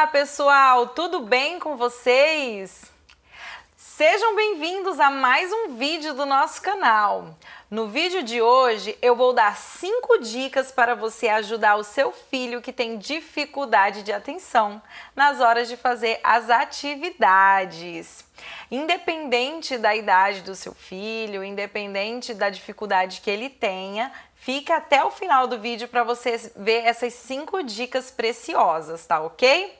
Olá, pessoal! Tudo bem com vocês? Sejam bem-vindos a mais um vídeo do nosso canal. No vídeo de hoje, eu vou dar 5 dicas para você ajudar o seu filho que tem dificuldade de atenção nas horas de fazer as atividades. Independente da idade do seu filho, independente da dificuldade que ele tenha, fica até o final do vídeo para você ver essas 5 dicas preciosas, tá ok?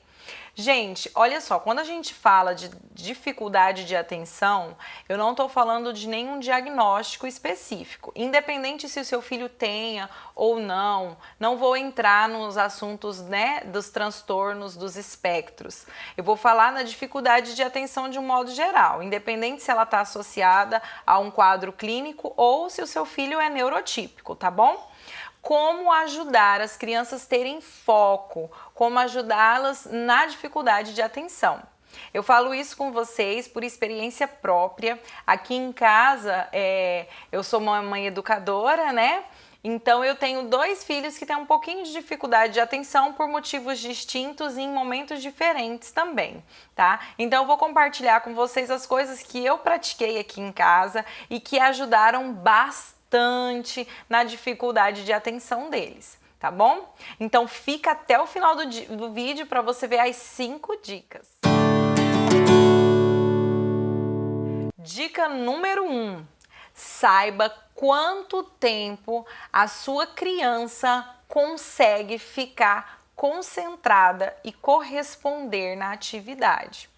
Gente, olha só, quando a gente fala de dificuldade de atenção, eu não estou falando de nenhum diagnóstico específico. Independente se o seu filho tenha ou não vou entrar nos assuntos, dos transtornos, dos espectros. Eu vou falar na dificuldade de atenção de um modo geral, independente se ela está associada a um quadro clínico ou se o seu filho é neurotípico, tá bom? Como ajudar as crianças a terem foco, como ajudá-las na dificuldade de atenção. Eu falo isso com vocês por experiência própria. Aqui em casa, eu sou uma mãe educadora, né? Então eu tenho 2 filhos que têm um pouquinho de dificuldade de atenção por motivos distintos e em momentos diferentes também, tá? Então eu vou compartilhar com vocês as coisas que eu pratiquei aqui em casa e que ajudaram bastante na dificuldade de atenção deles, tá bom? Então fica até o final do vídeo para você ver as 5 dicas. Dica número 1. Saiba quanto tempo a sua criança consegue ficar concentrada e corresponder na atividade.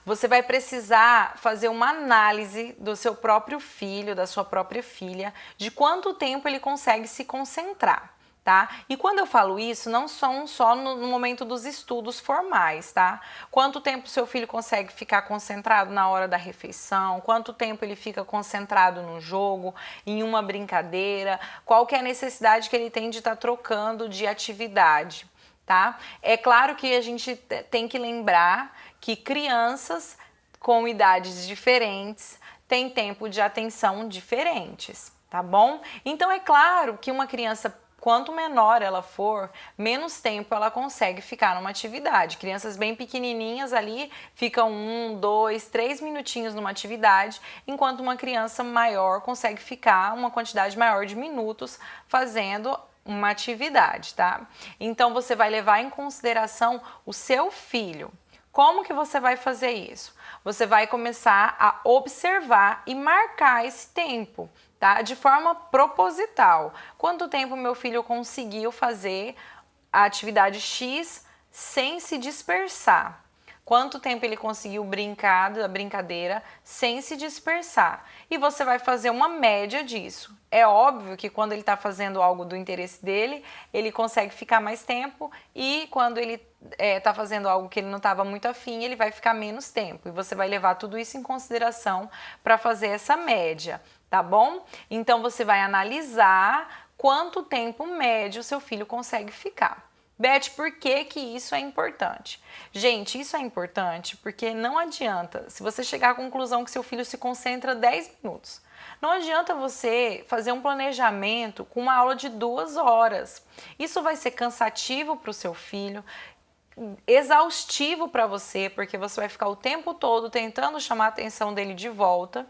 Você vai precisar fazer uma análise do seu próprio filho, da sua própria filha, de quanto tempo ele consegue se concentrar, tá? E quando eu falo isso, não são só no momento dos estudos formais, tá? Quanto tempo seu filho consegue ficar concentrado na hora da refeição, quanto tempo ele fica concentrado no jogo, em uma brincadeira, qual que é a necessidade que ele tem de estar trocando de atividade, tá? É claro que a gente tem que lembrar que crianças com idades diferentes têm tempo de atenção diferentes, tá bom? Então é claro que uma criança, quanto menor ela for, menos tempo ela consegue ficar numa atividade. Crianças bem pequenininhas ali ficam 1, 2, 3 minutinhos numa atividade, enquanto uma criança maior consegue ficar uma quantidade maior de minutos fazendo uma atividade, tá? Então você vai levar em consideração o seu filho. Como que você vai fazer isso? Você vai começar a observar e marcar esse tempo, tá? De forma proposital. Quanto tempo meu filho conseguiu fazer a atividade X sem se dispersar? Quanto tempo ele conseguiu brincar da brincadeira sem se dispersar? E você vai fazer uma média disso. É óbvio que quando ele está fazendo algo do interesse dele, ele consegue ficar mais tempo, e quando ele está fazendo algo que ele não estava muito afim, ele vai ficar menos tempo. E você vai levar tudo isso em consideração para fazer essa média, tá bom? Então você vai analisar quanto tempo médio seu filho consegue ficar. Beth, por que que isso é importante? Gente, isso é importante porque não adianta, se você chegar à conclusão que seu filho se concentra 10 minutos, não adianta você fazer um planejamento com uma aula de 2 horas. Isso vai ser cansativo para o seu filho, exaustivo para você, porque você vai ficar o tempo todo tentando chamar a atenção dele de volta.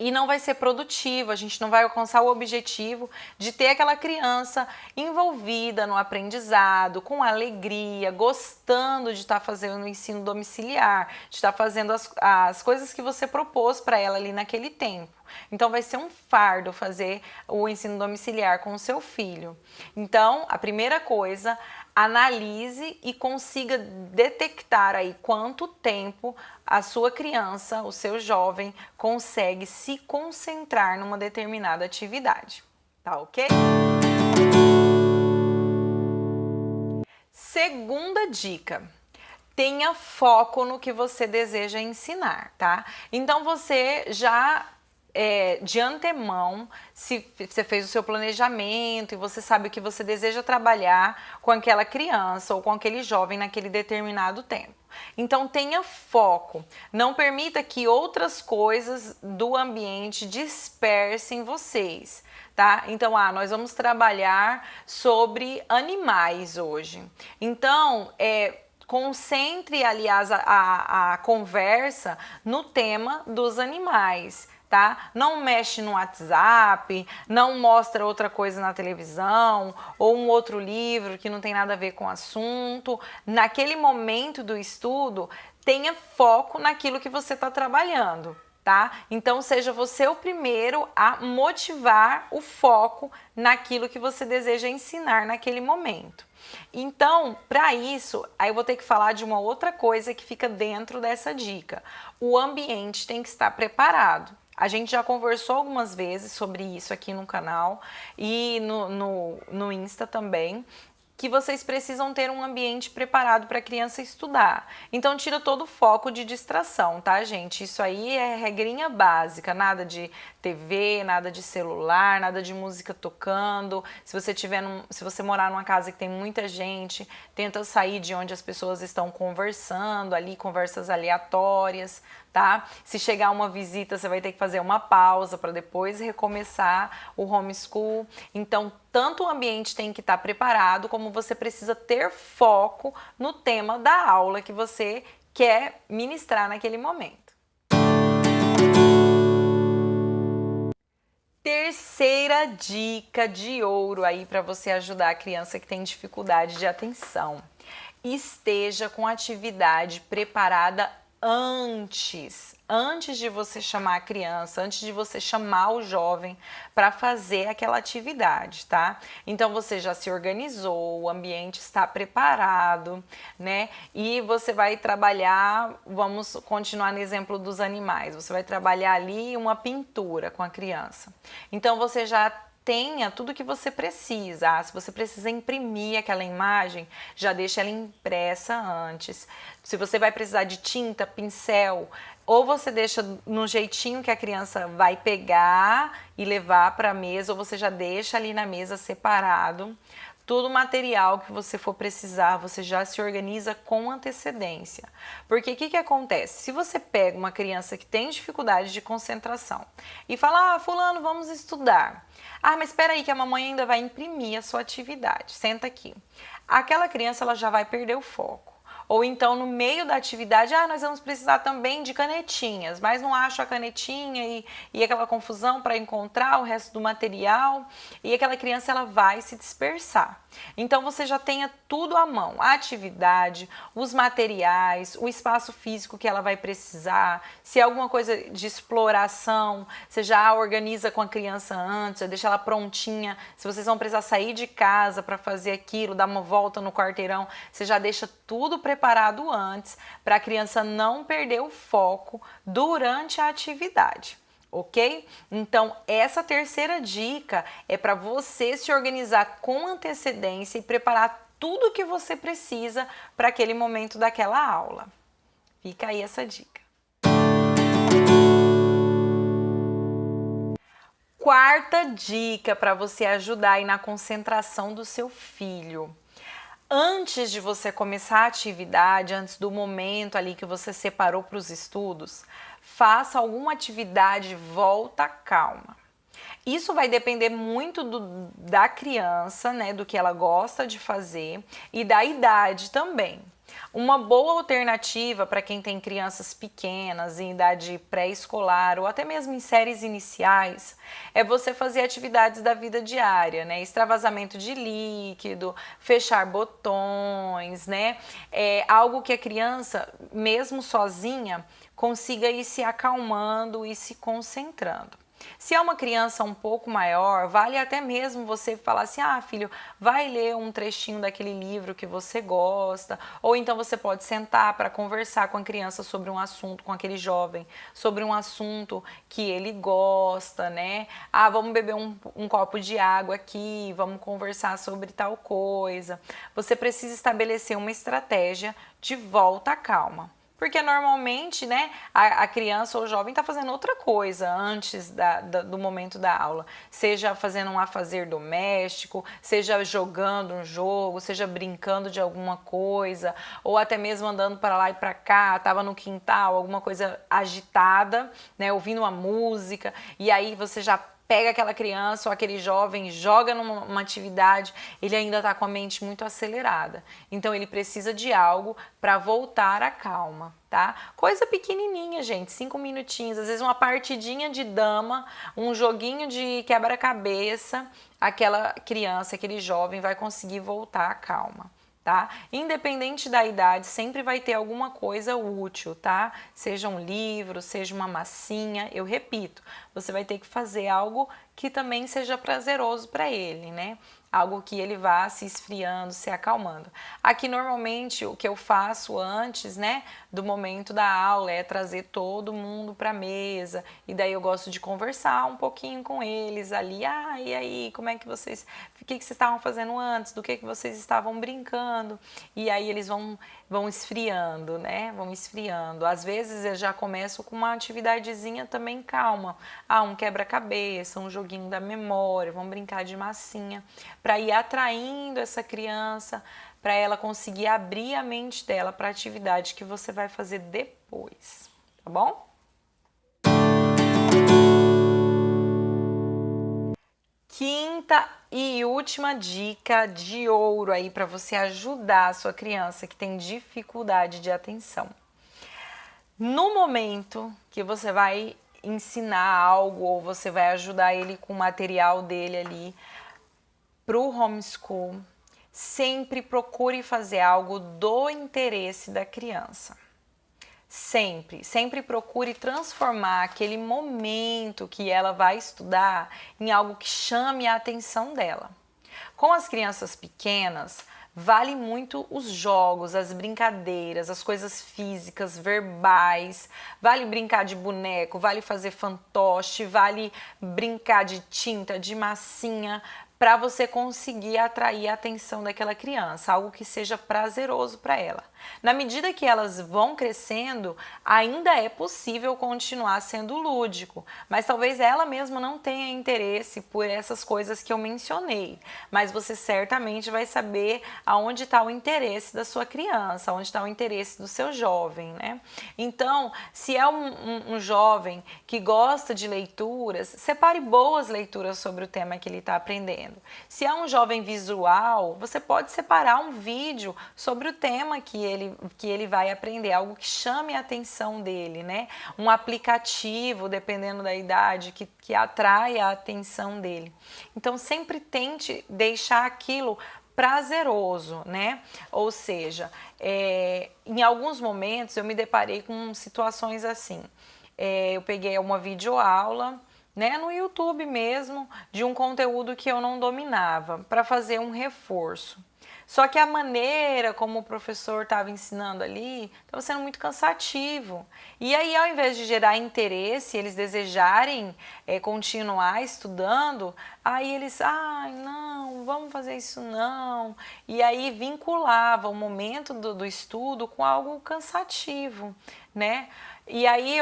E não vai ser produtivo, a gente não vai alcançar o objetivo de ter aquela criança envolvida no aprendizado, com alegria, gostando de estar fazendo o ensino domiciliar, de estar fazendo as coisas que você propôs para ela ali naquele tempo. Então vai ser um fardo fazer o ensino domiciliar com o seu filho. Então, a primeira coisa, analise e consiga detectar aí quanto tempo a sua criança, o seu jovem, consegue se concentrar numa determinada atividade. Tá ok? Segunda dica. Tenha foco no que você deseja ensinar, tá? Então você já de antemão, se você fez o seu planejamento e você sabe o que você deseja trabalhar com aquela criança ou com aquele jovem naquele determinado tempo. Então tenha foco, não permita que outras coisas do ambiente dispersem vocês, tá? Então, nós vamos trabalhar sobre animais hoje. Então, concentre, aliás, a conversa no tema dos animais, tá? Não mexe no WhatsApp, não mostra outra coisa na televisão ou um outro livro que não tem nada a ver com o assunto. Naquele momento do estudo, tenha foco naquilo que você está trabalhando, tá? Então seja você o primeiro a motivar o foco naquilo que você deseja ensinar naquele momento. Então, para isso, aí eu vou ter que falar de uma outra coisa que fica dentro dessa dica. O ambiente tem que estar preparado. A gente já conversou algumas vezes sobre isso aqui no canal e no Insta também, que vocês precisam ter um ambiente preparado para a criança estudar. Então tira todo o foco de distração, tá, gente? Isso aí é regrinha básica, nada de TV, nada de celular, nada de música tocando. Se você morar numa casa que tem muita gente, tenta sair de onde as pessoas estão conversando, ali conversas aleatórias, tá? Se chegar uma visita, você vai ter que fazer uma pausa para depois recomeçar o homeschool. Então, tanto o ambiente tem que estar preparado, como você precisa ter foco no tema da aula que você quer ministrar naquele momento. Terceira dica de ouro aí para você ajudar a criança que tem dificuldade de atenção. Esteja com a atividade preparada antes de você chamar a criança, antes de você chamar o jovem para fazer aquela atividade, tá? Então você já se organizou, o ambiente está preparado, né? E você vai trabalhar, vamos continuar no exemplo dos animais, você vai trabalhar ali uma pintura com a criança. Então você já tenha tudo que você precisa. Se você precisa imprimir aquela imagem, já deixa ela impressa antes. Se você vai precisar de tinta, pincel, ou você deixa no jeitinho que a criança vai pegar e levar para a mesa, ou você já deixa ali na mesa separado. Todo o material que você for precisar, você já se organiza com antecedência. Porque o que acontece? Se você pega uma criança que tem dificuldade de concentração e fala, fulano, vamos estudar. Mas espera aí que a mamãe ainda vai imprimir a sua atividade. Senta aqui. Aquela criança ela já vai perder o foco. Ou então, no meio da atividade, nós vamos precisar também de canetinhas, mas não acho a canetinha e aquela confusão para encontrar o resto do material, e aquela criança ela vai se dispersar. Então, você já tenha tudo à mão, a atividade, os materiais, o espaço físico que ela vai precisar, se é alguma coisa de exploração, você já organiza com a criança antes, já deixa ela prontinha, se vocês vão precisar sair de casa para fazer aquilo, dar uma volta no quarteirão, você já deixa tudo preparado antes para a criança não perder o foco durante a atividade. Ok? Então, essa terceira dica é para você se organizar com antecedência e preparar tudo o que você precisa para aquele momento daquela aula. Fica aí essa dica. Quarta dica para você ajudar aí na concentração do seu filho. Antes de você começar a atividade, antes do momento ali que você separou para os estudos, faça alguma atividade volta calma. Isso vai depender muito da criança, né, do que ela gosta de fazer e da idade também. Uma boa alternativa para quem tem crianças pequenas, em idade pré-escolar ou até mesmo em séries iniciais, é você fazer atividades da vida diária, né? Extravasamento de líquido, fechar botões, né? É algo que a criança, mesmo sozinha, consiga ir se acalmando e se concentrando. Se é uma criança um pouco maior, vale até mesmo você falar assim, filho, vai ler um trechinho daquele livro que você gosta, ou então você pode sentar para conversar com a criança sobre um assunto, com aquele jovem, sobre um assunto que ele gosta, né? Vamos beber um copo de água aqui, vamos conversar sobre tal coisa. Você precisa estabelecer uma estratégia de volta à calma. Porque normalmente, né, a criança ou o jovem está fazendo outra coisa antes do momento da aula. Seja fazendo um afazer doméstico, seja jogando um jogo, seja brincando de alguma coisa, ou até mesmo andando para lá e para cá, estava no quintal, alguma coisa agitada, né, ouvindo uma música, e aí você já pega aquela criança ou aquele jovem, joga numa atividade, ele ainda está com a mente muito acelerada. Então ele precisa de algo para voltar à calma, tá? Coisa pequenininha, gente, 5 minutinhos, às vezes uma partidinha de dama, um joguinho de quebra-cabeça, aquela criança, aquele jovem vai conseguir voltar à calma. Tá? Independente da idade, sempre vai ter alguma coisa útil, tá? Seja um livro, seja uma massinha, eu repito, você vai ter que fazer algo que também seja prazeroso para ele, né? Algo que ele vá se esfriando, se acalmando. Aqui normalmente o que eu faço antes, né, do momento da aula é trazer todo mundo para a mesa, e daí eu gosto de conversar um pouquinho com eles ali. Ah, e aí, como é que vocês, o que vocês estavam fazendo antes, do que vocês estavam brincando? E aí eles vão esfriando, né? Vão esfriando. Às vezes eu já começo com uma atividadezinha também calma. Ah, um quebra-cabeça, um joguinho da memória, vamos brincar de massinha, para ir atraindo essa criança, para ela conseguir abrir a mente dela para a atividade que você vai fazer depois, tá bom? Quinta e última dica de ouro aí para você ajudar a sua criança que tem dificuldade de atenção. No momento que você vai ensinar algo ou você vai ajudar ele com o material dele ali pro homeschool, sempre procure fazer algo do interesse da criança. Sempre procure transformar aquele momento que ela vai estudar em algo que chame a atenção dela. Com as crianças pequenas, vale muito os jogos, as brincadeiras, as coisas físicas, verbais, vale brincar de boneco, vale fazer fantoche, vale brincar de tinta, de massinha, para você conseguir atrair a atenção daquela criança, algo que seja prazeroso para ela. Na medida que elas vão crescendo, ainda é possível continuar sendo lúdico, mas talvez ela mesma não tenha interesse por essas coisas que eu mencionei, mas você certamente vai saber aonde está o interesse da sua criança, onde está o interesse do seu jovem, né? Então, se é um jovem que gosta de leituras, separe boas leituras sobre o tema que ele está aprendendo. Se é um jovem visual, você pode separar um vídeo sobre o tema que ele vai aprender, algo que chame a atenção dele, né? Um aplicativo, dependendo da idade, que atrai a atenção dele. Então, sempre tente deixar aquilo prazeroso, né? Ou seja, em alguns momentos eu me deparei com situações assim. Eu peguei uma videoaula, né, no YouTube mesmo, de um conteúdo que eu não dominava, para fazer um reforço. Só que a maneira como o professor estava ensinando ali estava sendo muito cansativo. E aí, ao invés de gerar interesse, eles desejarem continuar estudando, aí eles, não, vamos fazer isso não. E aí vinculava o momento do estudo com algo cansativo, né? E aí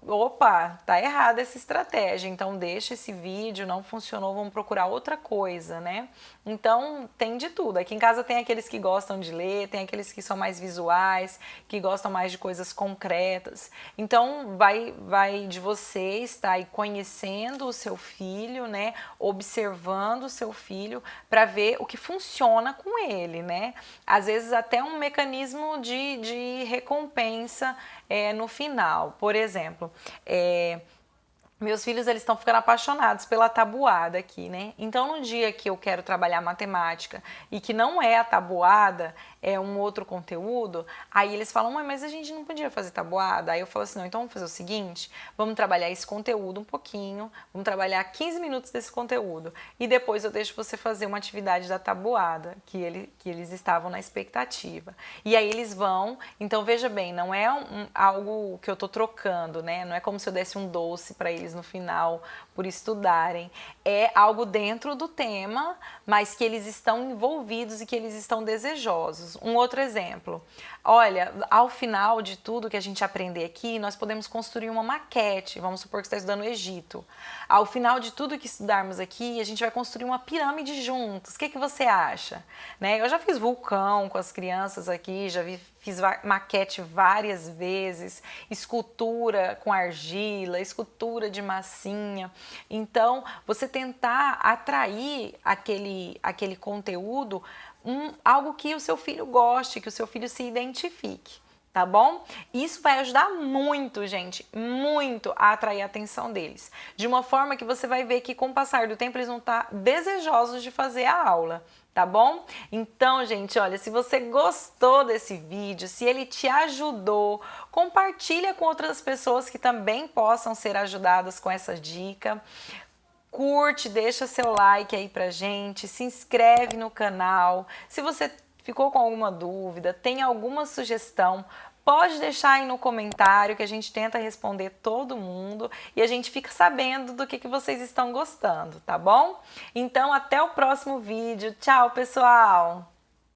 opa, tá errada essa estratégia, então deixa esse vídeo, não funcionou, vamos procurar outra coisa, né? Então tem de tudo. Aqui em casa tem aqueles que gostam de ler, tem aqueles que são mais visuais, que gostam mais de coisas concretas. Então vai de você estar aí conhecendo o seu filho, né? Observando o seu filho para ver o que funciona com ele, né? Às vezes até um mecanismo de recompensa no final. Por exemplo, meus filhos, eles estão ficando apaixonados pela tabuada aqui, né? Então, no dia que eu quero trabalhar matemática e que não é a tabuada, é um outro conteúdo, aí eles falam, mãe, mas a gente não podia fazer tabuada? Aí eu falo assim, não, então vamos fazer o seguinte, vamos trabalhar esse conteúdo um pouquinho, vamos trabalhar 15 minutos desse conteúdo e depois eu deixo você fazer uma atividade da tabuada, que eles estavam na expectativa. E aí eles vão, então veja bem, não é algo que eu tô trocando, né? Não é como se eu desse um doce para eles no final por estudarem, é algo dentro do tema, mas que eles estão envolvidos e que eles estão desejosos. alunos um outro exemplo. Olha, ao final de tudo que a gente aprender aqui, nós podemos construir uma maquete. Vamos supor que você está estudando o Egito. Ao final de tudo que estudarmos aqui, a gente vai construir uma pirâmide juntos. O que você acha? Né? Eu já fiz vulcão com as crianças aqui, fiz maquete várias vezes, escultura com argila, escultura de massinha. Então, você tentar atrair aquele conteúdo, algo que o seu filho goste, que o seu filho se identifique, tá bom? Isso vai ajudar muito, gente, muito a atrair a atenção deles. De uma forma que você vai ver que com o passar do tempo eles vão estar desejosos de fazer a aula, tá bom? Então, gente, olha, se você gostou desse vídeo, se ele te ajudou, compartilha com outras pessoas que também possam ser ajudadas com essa dica. Curte, deixa seu like aí pra gente, se inscreve no canal. Se você ficou com alguma dúvida, tem alguma sugestão, pode deixar aí no comentário que a gente tenta responder todo mundo e a gente fica sabendo do que vocês estão gostando, tá bom? Então, até o próximo vídeo. Tchau, pessoal!